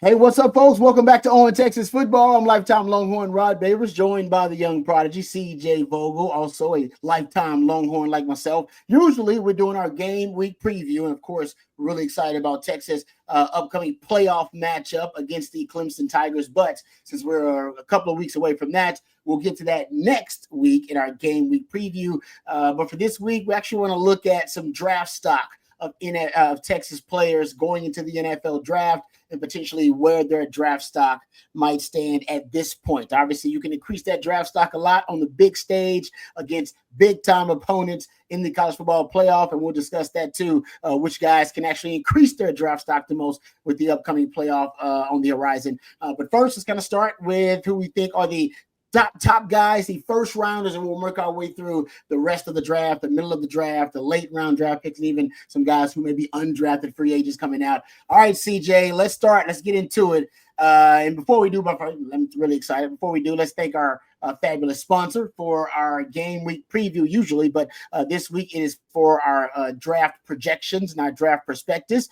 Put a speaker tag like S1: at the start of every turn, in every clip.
S1: Hey, what's up, folks? Welcome back to On Texas Football. I'm lifetime Longhorn Rod Babers, joined by the young prodigy CJ Vogel, also a lifetime Longhorn like myself. Usually, we're doing our game week preview, and of course, we're really excited about Texas' upcoming playoff matchup against the Clemson Tigers. But since we're a couple of weeks away from that, we'll get to that next week in our game week preview. But for this week, we actually want to look at some draft stock of Texas players going into the NFL draft, and potentially where their draft stock might stand at this point. Obviously, you can increase that draft stock a lot on the big stage against big-time opponents in the college football playoff, and we'll discuss that too, which guys can actually increase their draft stock the most with the upcoming playoff on the horizon. But first, let's kind of start with who we think are the top guys, the first rounders, and we'll work our way through the rest of the draft, the middle of the draft, the late round draft picks, and even some guys who may be undrafted free agents coming out. All right, CJ, let's start. Let's get into it. And before we do, I'm really excited. Before we do, let's thank our fabulous sponsor for our game week preview usually, but this week it is for our draft projections and our draft prospectus.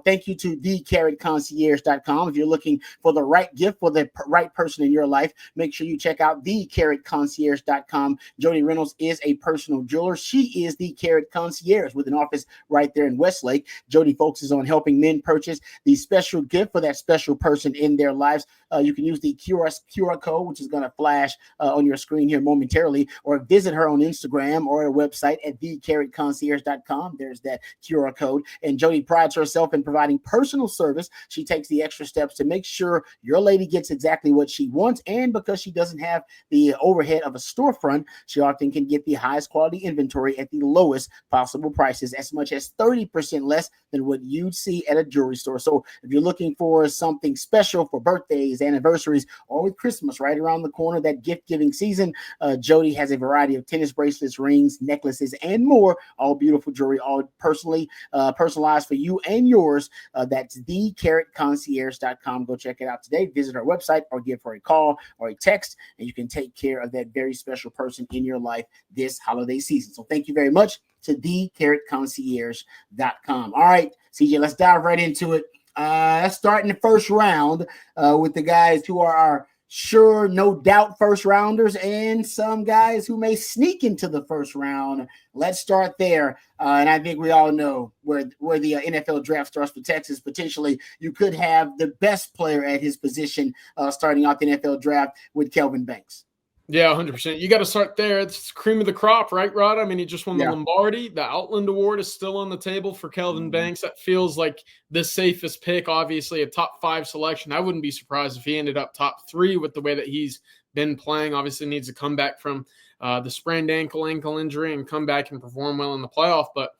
S1: Thank you to thecarrotconcierge.com. If you're looking for the right gift for the right person in your life, make sure you check out thecarrotconcierge.com. Jody Reynolds is a personal jeweler. She is the Carrot Concierge with an office right there in Westlake. Jody focuses on helping men purchase the special gift for that special person in their lives. You can use the QR code, which is going to flash on your screen here momentarily, or visit her on Instagram or her website at thecarrotconcierge.com. There's that QR code. And Jody prides herself in providing personal service. She takes the extra steps to make sure your lady gets exactly what she wants. And because she doesn't have the overhead of a storefront, she often can get the highest quality inventory at the lowest possible prices, as much as 30% less than what you'd see at a jewelry store. So if you're looking for something special for birthdays, anniversaries, or with Christmas right around the corner, that gift-giving season, Jody has a variety of tennis bracelets, rings, necklaces, and more, all beautiful jewelry, all personalized for you and yours. That's thecarrotconcierge.com. Go check it out today. Visit our website or give her a call or a text, and you can take care of that very special person in your life this holiday season. So thank you very much to thecarrotconcierge.com. All right, CJ, let's dive right into it. Let's start in the first round with the guys who are our sure, no doubt first rounders, and some guys who may sneak into the first round. Let's start there. And I think we all know where the NFL draft starts for Texas. Potentially, you could have the best player at his position starting out the NFL draft with Kelvin Banks.
S2: Yeah, 100%. You got to start there. It's cream of the crop, right, Rod? I mean, he just won the Lombardi. The Outland Award is still on the table for Kelvin Banks. That feels like the safest pick, obviously, a top 5 selection. I wouldn't be surprised if he ended up top 3 with the way that he's been playing. Obviously needs to come back from the sprained ankle injury and come back and perform well in the playoff. But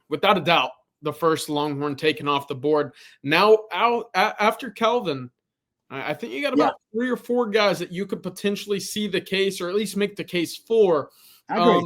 S2: without a doubt, the first Longhorn taken off the board. Now, after Kelvin, I think you got about 3 or 4 guys that you could potentially see the case, or at least make the case for.
S1: I agree.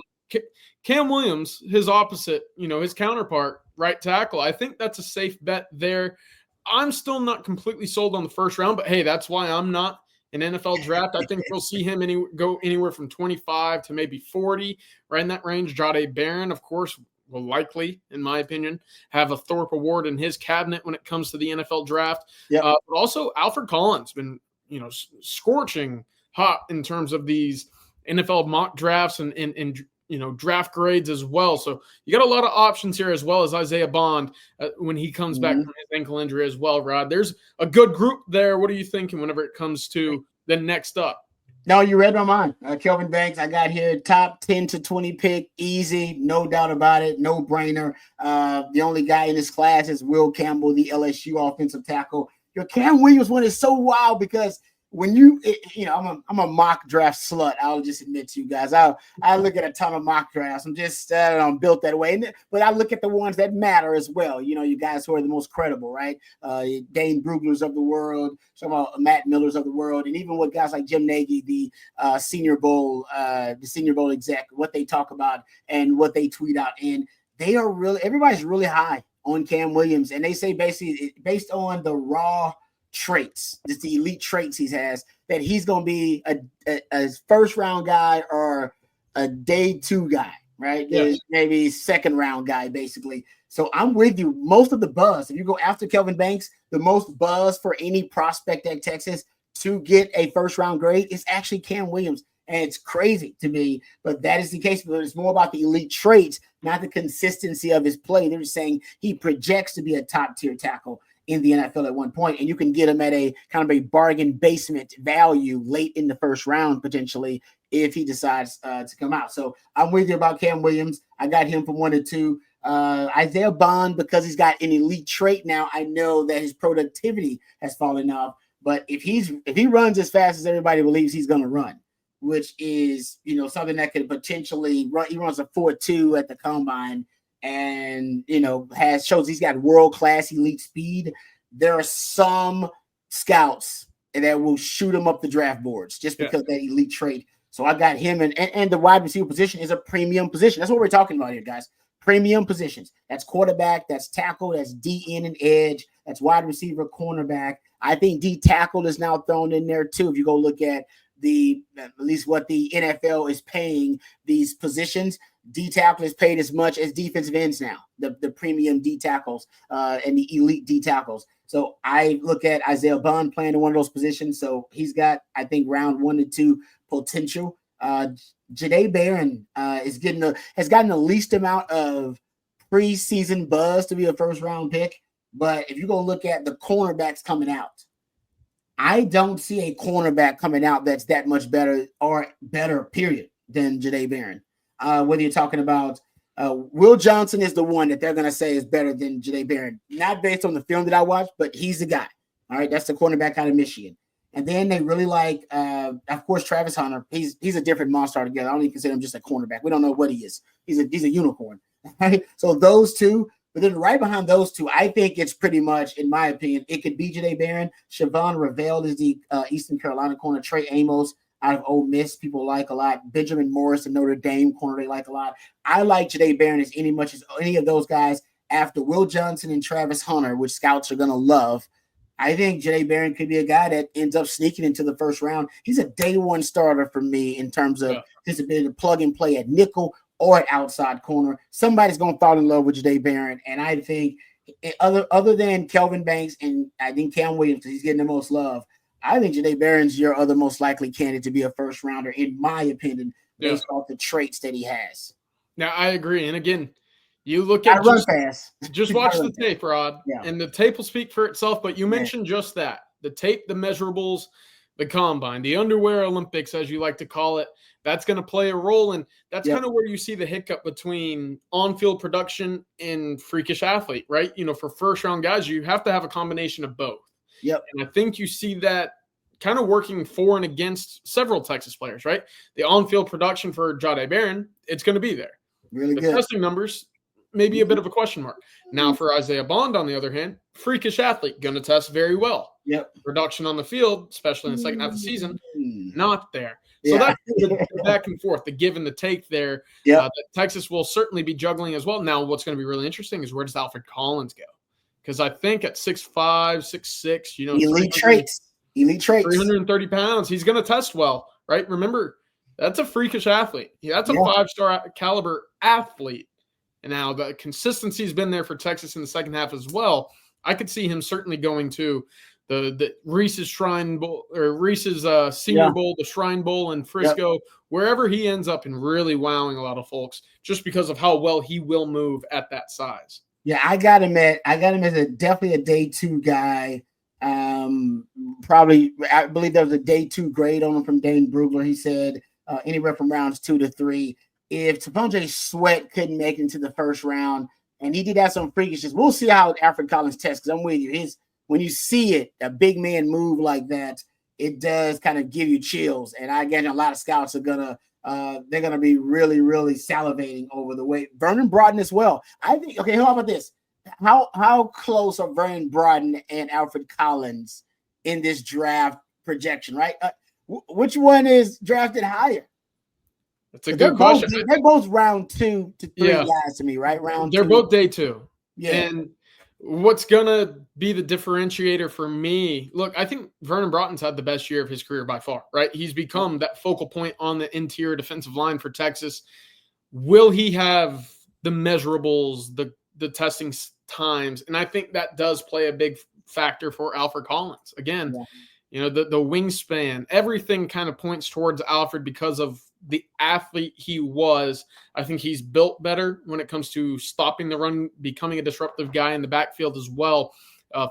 S2: Cam Williams, his opposite, his counterpart, right tackle. I think that's a safe bet there. I'm still not completely sold on the first round, but hey, that's why I'm not an NFL draft. I think you'll see him go anywhere from 25 to maybe 40, right in that range. Jahdae Barron, of course, will likely, in my opinion, have a Thorpe Award in his cabinet when it comes to the NFL draft. But also Alfred Collins been, scorching hot in terms of these NFL mock drafts and draft grades as well. So you got a lot of options here, as well as Isaiah Bond when he comes back from his ankle injury as well, Rod. There's a good group there. What are you thinking whenever it comes to the next up?
S1: No, you read my mind. Kelvin Banks, I got here top 10 to 20 pick, easy, no doubt about it, no brainer. The only guy in this class is Will Campbell, the LSU offensive tackle. Your Cam Williams one is so wild because when I'm a mock draft slut. I'll just admit to you guys. I look at a ton of mock drafts. I'm just built that way. But I look at the ones that matter as well. You guys who are the most credible, right? Dane Bruglers of the world, some Matt Millers of the world, and even with guys like Jim Nagy, the Senior Bowl exec, what they talk about and what they tweet out. And they are everybody's really high on Cam Williams, and they say basically based on the raw traits, just the elite traits he has, that he's going to be a first round guy or a day 2 guy. right?
S2: Yes.
S1: Maybe second round guy, basically. So I'm with you. Most of the buzz, if you go after Kelvin Banks, the most buzz for any prospect at Texas to get a first round grade is actually Cam Williams. And it's crazy to me, but that is the case. But it's more about the elite traits, not the consistency of his play. They're just saying he projects to be a top tier tackle in the NFL at one point, and you can get him at a kind of a bargain basement value late in the first round potentially if he decides to come out. So I'm with you about Cam Williams. I got him from 1 to 2. Isaiah Bond, because he's got an elite trait now, I know that his productivity has fallen off. But if he runs as fast as everybody believes he's going to run, which is something that could potentially run, he runs a 4.2 at the combine, and shows he's got world-class elite speed. There are some scouts that will shoot him up the draft boards just because of that elite trait. So I got him, and the wide receiver position is a premium position. That's what we're talking about here, guys. Premium positions. That's quarterback, that's tackle, that's DN and edge, that's wide receiver, cornerback. I think D tackle is now thrown in there too. If you go look at at least what the NFL is paying these positions, D tackle is paid as much as defensive ends now, the premium D tackles and the elite D tackles. So I look at Isaiah Bond playing in one of those positions. So he's got, I think, round 1 to 2 potential. Jahdae Barron has gotten the least amount of preseason buzz to be a first round pick. But if you go look at the cornerbacks coming out, I don't see a cornerback coming out that's that much better or better, period, than Jahdae Barron. Whether you're talking about Will Johnson is the one that they're going to say is better than Jahdae Barron. Not based on the film that I watched, but he's the guy. All right, that's the cornerback out of Michigan. And then they really like, of course, Travis Hunter. He's a different monster altogether. I don't even consider him just a cornerback. We don't know what he is. He's a unicorn. Right? So those two. But then right behind those two, I think it's pretty much, in my opinion, it could be Jahdae Barron. Siobhan Ravel is the Eastern Carolina corner. Trey Amos out of Ole Miss, people like a lot. Benjamin Morris, the Notre Dame corner, they like a lot. I like Jahdae Barron as much as any of those guys after Will Johnson and Travis Hunter, which scouts are going to love. I think Jahdae Barron could be a guy that ends up sneaking into the first round. He's a day one starter for me in terms of his ability to plug and play at nickel or at outside corner. Somebody's going to fall in love with Jahdae Barron. And I think other than Kelvin Banks and I think Cam Williams, because he's getting the most love, I think Jahdae Barron's your other most likely candidate to be a first rounder, in my opinion, based off the traits that he has.
S2: Now, I agree. And again, you look at just watch the tape, Rod, and the tape will speak for itself. But you mentioned just that, the tape, the measurables, the combine, the underwear Olympics, as you like to call it, that's going to play a role. And that's kind of where you see the hiccup between on-field production and freakish athlete, right? For first-round guys, you have to have a combination of both.
S1: Yep.
S2: And I think you see that kind of working for and against several Texas players, right? The on-field production for Jahdae Barron, it's going to be there.
S1: Really good.
S2: The testing numbers, maybe a bit of a question mark. Now for Isaiah Bond, on the other hand, freakish athlete, going to test very well.
S1: Yep.
S2: Production on the field, especially in the second half of the season, not there. So that's the back and forth, the give and the take there. That Texas will certainly be juggling as well. Now, what's going to be really interesting is where does Alfred Collins go? Because I think at 6'5", 6'6",
S1: elite traits,
S2: 330 pounds, he's going to test well, right? Remember, that's a freakish athlete. That's a 5-star caliber athlete. And now the consistency's been there for Texas in the second half as well. I could see him certainly going to the Reese's Shrine Bowl or Reese's Senior Bowl, the Shrine Bowl in Frisco, wherever he ends up, and really wowing a lot of folks just because of how well he will move at that size.
S1: Yeah, I got him as definitely a day 2 guy. Probably, I believe there was a day 2 grade on him from Dane Brugler. He said anywhere from rounds 2 to 3. If T'Vondre Sweat couldn't make it into the first round, and he did have some freakishness, we'll see how Alfred Collins tests. Because I'm with you, when you see it, a big man move like that, it does kind of give you chills. And I get a lot of scouts are gonna be really, really salivating over the way. Vernon Broughton as well. I think. Okay, how about this? How close are Vernon Broughton and Alfred Collins in this draft projection? Right? Which one is drafted higher?
S2: That's a good question.
S1: They're both round 2 to 3 guys to me, right?
S2: They're both day 2.
S1: Yeah.
S2: And what's going to be the differentiator for me? Look, I think Vernon Broughton's had the best year of his career by far, right? He's become that focal point on the interior defensive line for Texas. will he have the measurables, the testing times? And I think that does play a big factor for Alfred Collins. Again, the wingspan, everything kind of points towards Alfred because of the athlete he was. I think he's built better when it comes to stopping the run, becoming a disruptive guy in the backfield as well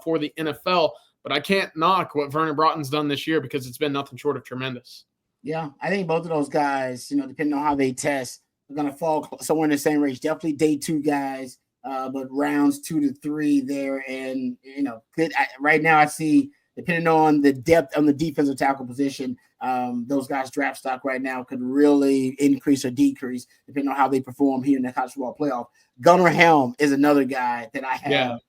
S2: for the NFL. But I can't knock what Vernon Broughton's done this year because it's been nothing short of tremendous.
S1: Yeah, I think both of those guys, depending on how they test, are going to fall somewhere in the same range. Definitely day 2 guys, but rounds 2 to 3 there. And, right now I see, depending on the depth on the defensive tackle position, those guys' draft stock right now could really increase or decrease depending on how they perform here in the college football playoff. Gunnar Helm is another guy that I have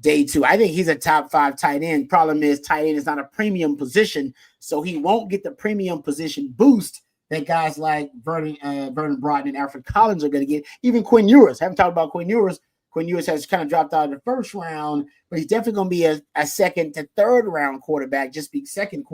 S1: day 2. I think he's a top 5 tight end. Problem is tight end is not a premium position, so he won't get the premium position boost that guys like Vernon Broughton and Alfred Collins are going to get. Even Quinn Ewers. Haven't talked about Quinn Ewers. Quinn Ewers has kind of dropped out of the first round, but he's definitely going to be a second to third round quarterback, just be second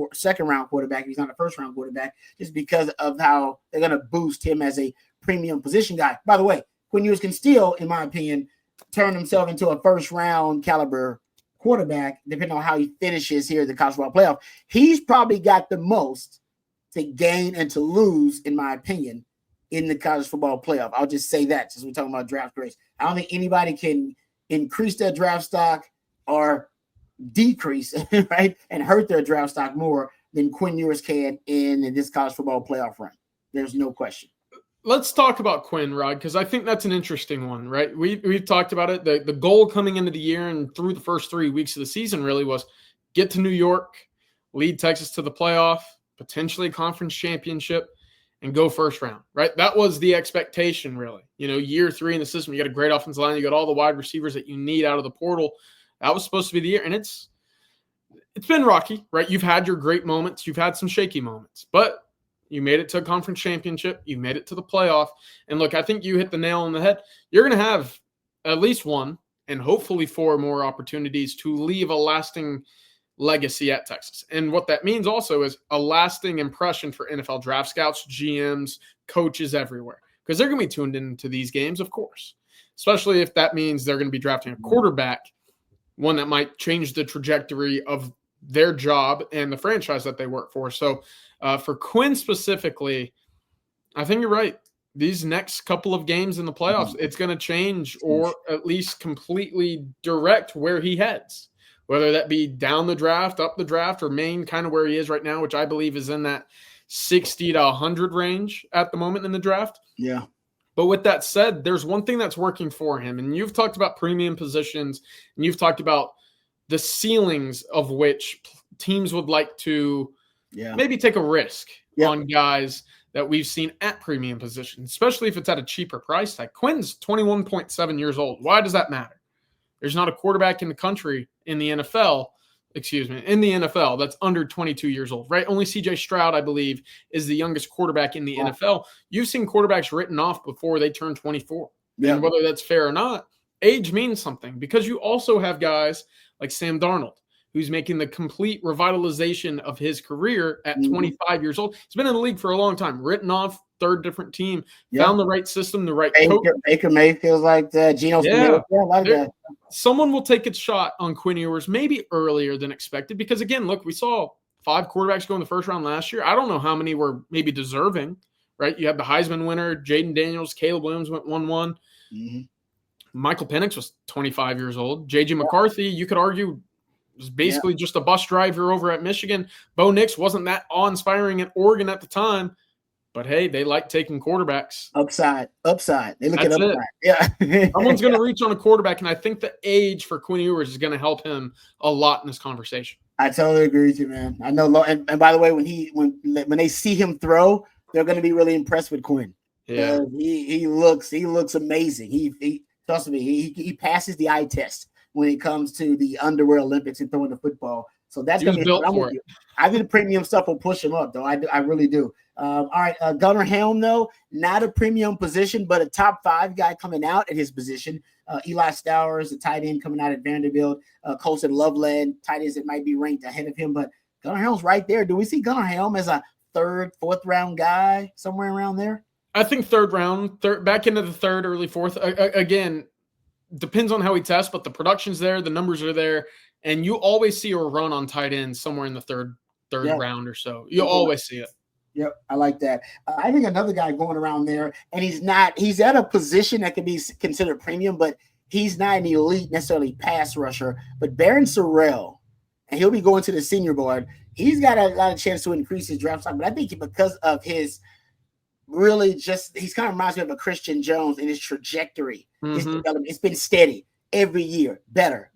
S1: round quarterback. He's not a first round quarterback, just because of how they're going to boost him as a premium position guy. By the way, Quinn Ewers can still, in my opinion, turn himself into a first round caliber quarterback, depending on how he finishes here at the college football playoff. He's probably got the most to gain and to lose, in my opinion, in the college football playoff. I'll just say that since we're talking about draft grades. I don't think anybody can increase their draft stock or decrease, right, and hurt their draft stock more than Quinn Ewers can in this college football playoff run. There's no question.
S2: Let's talk about Quinn, Rod, because I think that's an interesting one, right? We've talked about it. The goal coming into the year and through the first 3 weeks of the season really was get to New York, lead Texas to the playoff, potentially conference championship, and go first round, right? That was the expectation, really. Year 3 in the system, you got a great offensive line, you got all the wide receivers that you need out of the portal. That was supposed to be the year, and it's been rocky, right? You've had your great moments, you've had some shaky moments, but you made it to a conference championship, you made it to the playoff, and look, I think you hit the nail on the head. You're going to have at least 1 and hopefully 4 more opportunities to leave a lasting legacy at Texas. And what that means also is a lasting impression for NFL draft scouts, GMs, coaches everywhere, because they're going to be tuned into these games, of course, especially if that means they're going to be drafting a quarterback, one that might change the trajectory of their job and the franchise that they work for. So for Quinn specifically, I think you're right. These next couple of games in the playoffs, it's going to change or at least completely direct where he heads. Whether that be down the draft, up the draft, or remain kind of where he is right now, which I believe is in that 60 to 100 range at the moment in the draft.
S1: Yeah.
S2: But with that said, there's one thing that's working for him. And you've talked about premium positions, and you've talked about the ceilings of which teams would like to maybe take a risk on guys that we've seen at premium positions, especially if it's at a cheaper price tag. Quinn's 21.7 years old. Why does that matter? There's not a quarterback in the country in the NFL that's under 22 years old, right? Only CJ Stroud, I believe, is the youngest quarterback in the NFL. You've seen quarterbacks written off before they turn 24. Yeah. And whether that's fair or not, age means something, because you also have guys like Sam Darnold, who's making the complete revitalization of his career at 25 years old. He's been in the league for a long time, written off, third different team, found the right system, the right coach.
S1: Baker Mayfield's like that. Geno Smith, like that.
S2: Someone will take a shot on Quinn Ewers maybe earlier than expected, because, again, look, we saw 5 quarterbacks go in the first round last year. I don't know how many were maybe deserving, right? You had the Heisman winner, Jaden Daniels, Caleb Williams went 1-1. Mm-hmm. Michael Penix was 25 years old. J.J. McCarthy, you could argue, was basically just a bus driver over at Michigan. Bo Nix wasn't that awe-inspiring at Oregon at the time. But, hey, they like taking quarterbacks.
S1: Upside. They look at upside. Yeah.
S2: Someone's going to reach on a quarterback, and I think the age for Quinn Ewers is going to help him a lot in this conversation.
S1: I totally agree with you, man. I know. And by the way, when they see him throw, they're going to be really impressed with Quinn. Yeah. He looks amazing. He trust me, he passes the eye test when it comes to the underwear Olympics and throwing the football. So that's going to be built for it. I think the premium stuff will push him up, though. I really do. All right, Gunnar Helm, though, not a premium position, but a top 5 guy coming out at his position. Eli Stowers, the tight end coming out at Vanderbilt. Colson Loveland, tight ends that might be ranked ahead of him. But Gunnar Helm's right there. Do we see Gunnar Helm as a 3rd, 4th round guy somewhere around there?
S2: I think third round, back into the third, early fourth. Again, depends on how he tests, but the production's there, the numbers are there, and you always see a run on tight end somewhere in the third round or so. You always see it.
S1: Yep, I like that. I think another guy going around there, and he's at a position that can be considered premium, but he's not an elite necessarily pass rusher. But Baron Sorrell, and he'll be going to the senior board. He's got a lot of chance to increase his draft stock, but I think because of his he's kind of reminds me of a Christian Jones in his trajectory, his development. It's been steady every year, better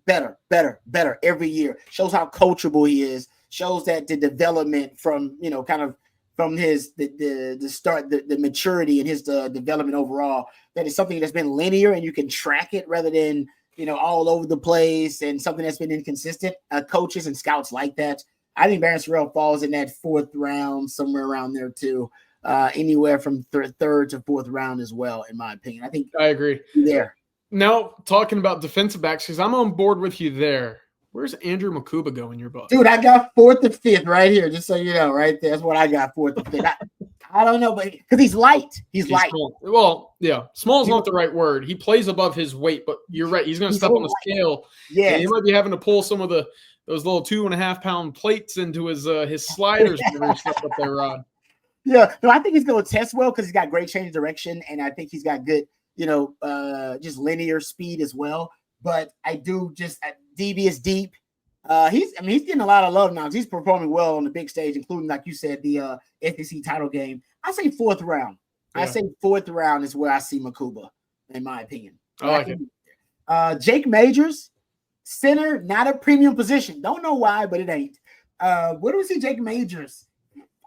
S1: every year. Shows how coachable he is. Shows that the development from kind of from his the start, the maturity and his development overall, that is something that's been linear and you can track it rather than all over the place and something that's been inconsistent. Coaches and scouts like that. I think Baron Sorrell falls in that fourth round, somewhere around there too. Anywhere from third to fourth round as well, in my opinion. I think
S2: I agree
S1: there.
S2: Now, talking about defensive backs, because I'm on board with you there. Where's Andrew Makuba go in your book?
S1: Dude, I got fourth to fifth right here, just so you know, right there. That's what I got, fourth to fifth. I don't know, but because he's light. He's light.
S2: Small. Well, yeah, small is not the right word. He plays above his weight, but you're right. He's going to step on the scale. Yeah, he might be having to pull some of those little 2.5 pound plates into his sliders when he steps up there, Rod.
S1: Yeah, no, I think he's going to test well because he's got great change of direction, and I think he's got good, just linear speed as well. But I do DB is deep. He's getting a lot of love now. He's performing well on the big stage, including, like you said, the SEC title game. I say fourth round. Yeah. I say fourth round is where I see Makuba, in my opinion.
S2: I like it.
S1: Jake Majors, center, not a premium position. Don't know why, but it ain't. Where do we see Jake Majors?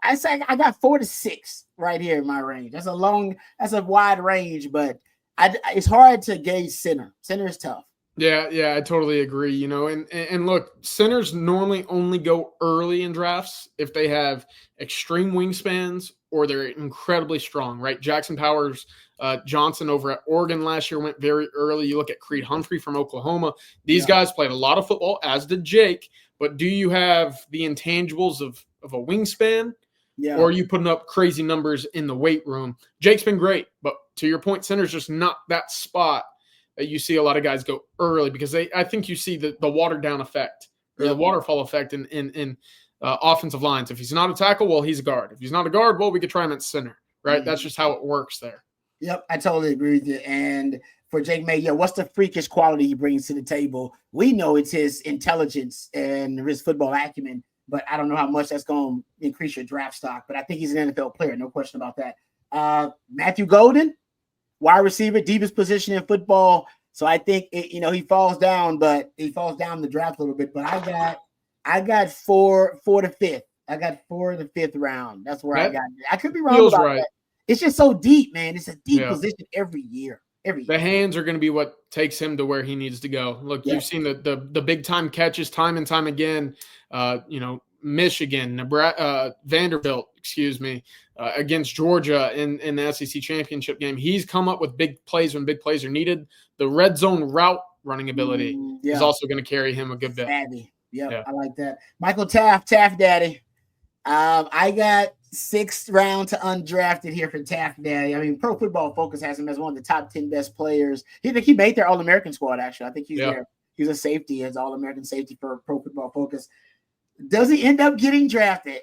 S1: I say I got 4 to 6 right here in my range. That's a wide range, but it's hard to gauge center. Center is tough.
S2: Yeah, I totally agree. And look, centers normally only go early in drafts if they have extreme wingspans or they're incredibly strong, right? Jackson Powers Johnson over at Oregon last year went very early. You look at Creed Humphrey from Oklahoma. These guys played a lot of football, as did Jake. But do you have the intangibles of a wingspan? Yeah. Or are you putting up crazy numbers in the weight room? Jake's been great, but to your point, center's just not that spot that you see a lot of guys go early because I think you see the watered down effect or the waterfall effect in offensive lines. If he's not a tackle, well, he's a guard. If he's not a guard, well, we could try him at center, right? That's just how it works there.
S1: Yep, I totally agree with you. And for Jake May, what's the freakish quality he brings to the table? We know it's his intelligence and his football acumen, but I don't know how much that's going to increase your draft stock. But I think he's an NFL player, no question about that. Matthew Golden, wide receiver, deepest position in football. So I think he falls down, but he falls down the draft a little bit. But I got 4 to 5th. I got 4 to 5th round. That's where I got it. I could be wrong about that. It's just so deep, man. It's a deep position every year.
S2: The hands are going to be what takes him to where he needs to go. Look, you've seen the big time catches time and time again. Michigan, Vanderbilt, against Georgia in the SEC championship game. He's come up with big plays when big plays are needed. The red zone route running ability is also going to carry him a good bit.
S1: Yeah, I like that. Michael Taft Daddy. I got 6th round to undrafted here for Taft Daddy. I mean, Pro Football Focus has him as one of the top 10 best players. He made their All-American squad, actually. I think he's there. He's a safety, as All-American safety for Pro Football Focus. Does he end up getting drafted?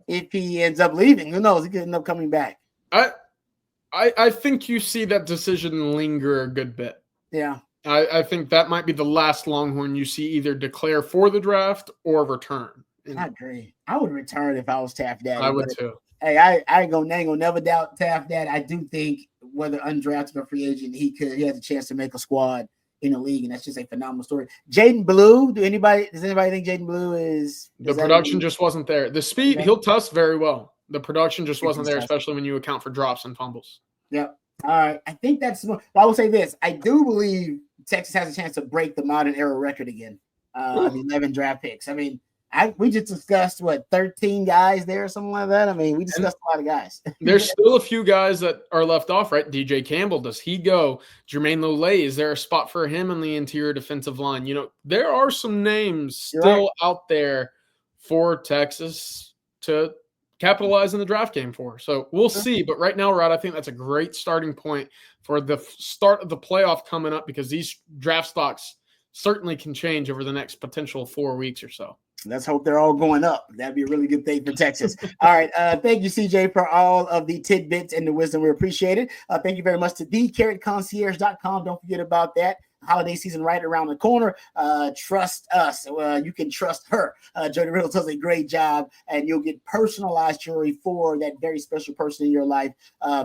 S1: If he ends up leaving, who knows? He could end up coming back.
S2: I think you see that decision linger a good bit.
S1: Yeah.
S2: I think that might be the last Longhorn you see either declare for the draft or return.
S1: I agree. I would return if I was Taft Daddy.
S2: I would too.
S1: Hey, I ain't gonna never doubt Taft Daddy. I do think whether undrafted or free agent, he has a chance to make a squad in the league, and that's just a phenomenal story. Jaden Blue, does anybody think Jaden Blue is
S2: the production just wasn't there? The speed, he'll tuss very well. The production just wasn't there, especially when you account for drops and fumbles.
S1: Yep. All right. I think that's I will say this. I do believe Texas has a chance to break the modern era record again. 11 draft picks. I mean, we just discussed 13 guys there or something like that. I mean, we discussed a lot of guys.
S2: There's still a few guys that are left off, right? DJ Campbell, does he go? Jermaine Lolay, is there a spot for him in the interior defensive line? There are some names still out there for Texas to capitalize in the draft game for. So we'll see. But right now, Rod, I think that's a great starting point for the start of the playoff coming up, because these draft stocks certainly can change over the next potential 4 weeks or so.
S1: Let's hope they're all going up. That'd be a really good thing for Texas. All right. Thank you, CJ, for all of the tidbits and the wisdom. We appreciate it. Thank you very much to thecarrotconcierge.com. Don't forget about that. Holiday season right around the corner. Trust us. You can trust her. Jody Riddle does a great job, and you'll get personalized jewelry for that very special person in your life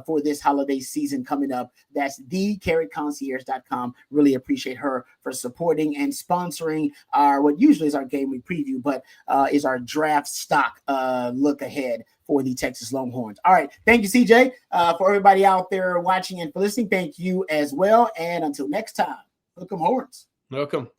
S1: for this holiday season coming up. That's thecarrotconcierge.com. Really appreciate her for supporting and sponsoring our, what usually is our game week preview, but is our draft stock look ahead for the Texas Longhorns. All right. Thank you, CJ. For everybody out there watching and for listening, thank you as well. And until next time, hook 'em horns.
S2: Welcome.